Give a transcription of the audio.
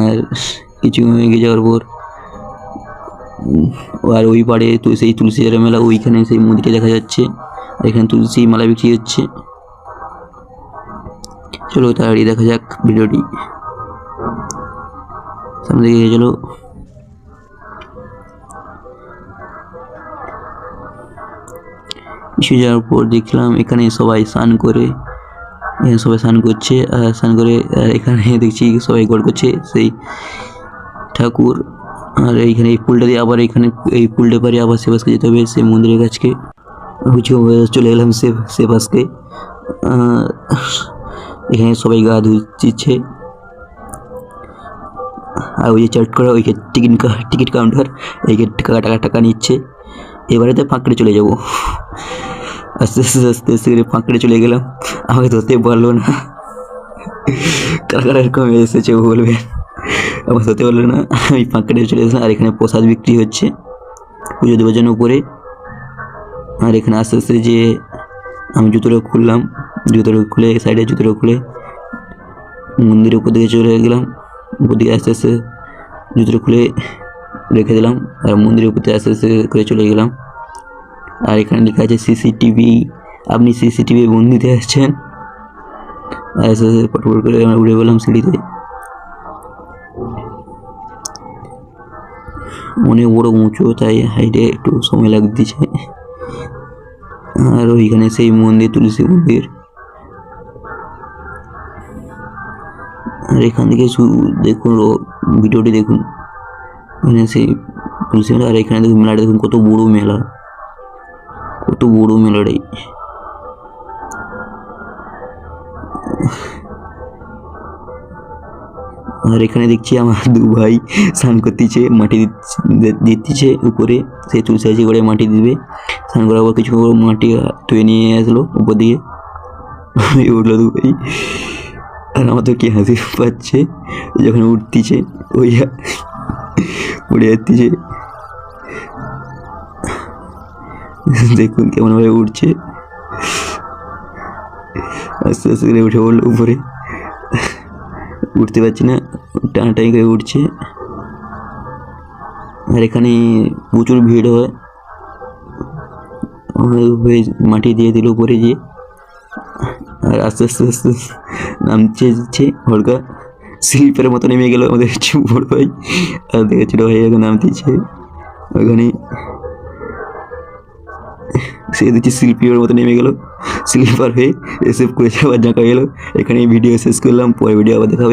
আর কিছু এগিয়ে যাওয়ার পর আর ওই পাড়ে তো সেই তুলসী মেলা, ওইখানে সেই মন্দিরটা দেখা যাচ্ছে। এখানে তুলসী মালা বিক্রি হচ্ছে। চলো তাড়াতাড়ি দেখা যাক ভিডিওটি, সামনে দিকে চলো। কিছু যাওয়ার পর দেখলাম এখানে সবাই স্নান করে, এখানে সবাই স্নান করছে। আর স্নান করে এখানে দেখছি সবাই গড় করছে সেই ঠাকুর। আর এইখানে এই পুলটা দিয়ে আবার এখানে এই পুলটা পারে আবার সে পাশকে যেতে হবে, সেই মন্দিরের কাছকে। চলে গেলাম সে পাশকে। এখানে সবাই গা ধুচ্ছে। আর ওই যে চার্ট করা ওই টিকিট কাউন্টার, এই টাকা নিচ্ছে। এবারে তো ফাঁকড়ে চলে যাব। আস্তে আস্তে করে ফাঁকড়ে চলে গেলাম। আমাকে ধরতে পারলো না। কারা এরকম এসেছে বলবে, আমার ধরতে পারলো না। আমি ফাঁকড়ে চলে গেছিলাম। আর এখানে প্রসাদ বিক্রি হচ্ছে পুজো দেওয়ার জন্য উপরে। আর এখানে আস্তে আস্তে যে আমি জুতোটা খুললাম, জুতোটা খুলে সাইডে জুতোটা খুলে মন্দিরের উপর দিকে চলে গেলাম। উপর দিকে আস্তে আস্তে জুতোটা খুলে রেখে দিলাম। আর মন্দিরের উপর আস্তে আস্তে করে চলে গেলাম। আর এখানে লেখা আছে সিসিটিভি, আপনি সিসিটিভি বন্দিতে আসছেন। আস্তে আস্তে পটপট করে আমরা উড়ে গেলাম সিঁড়িতে। অনেক বড় উঁচু, তাই হাইটে একটু সময় লাগতেছে। আর ওইখানে সেই মন্দির, তুলসী মন্দির। আর এখান থেকে দেখুন ভিডিওটি দেখুন, এখানে সেই তুলসী মেলা। আর এখানে দেখুন মেলাটা, দেখুন কত বড় মেলা, কত বড় মেলাটাই। আর এখানে দেখছি আমার দু ভাই স্নান করতেছে, মাটি দিচ্ছে উপরে। সেই তুলসী করে মাটি দিবে, স্নান করার পর কিছু মাটি তুলে নিয়ে আসলো উপর দিকে, উঠলো দু ভাই। আর আমার তো কি হাসি পাচ্ছে যখন উঠতেছে, ওই পড়ে যাচ্ছে। দেখুন কেমন ভাবে উঠছে, আস্তে আস্তে করে উঠে পড়লো উপরে। উঠতে পারছি না, টানাটানি করে উঠছে। আর এখানে প্রচুর ভিড় হয়। মাটি দিয়ে দিল উপরে গিয়ে। আর আস্তে আস্তে আস্তে নামছে হলকা স্লিপের মতো নেমে গেল আমাদের বড় ভাই। আর দেখে ছোট ভাই এখন নামতেছে ওখানে, সে দেখছি শিল্পীর মতো নেমে গেল, স্লিপার হয়ে এসে করে আবার জাঁকা গেল। এখানে ভিডিও শেষ করলাম, পরে ভিডিও আবার দেখা হবে।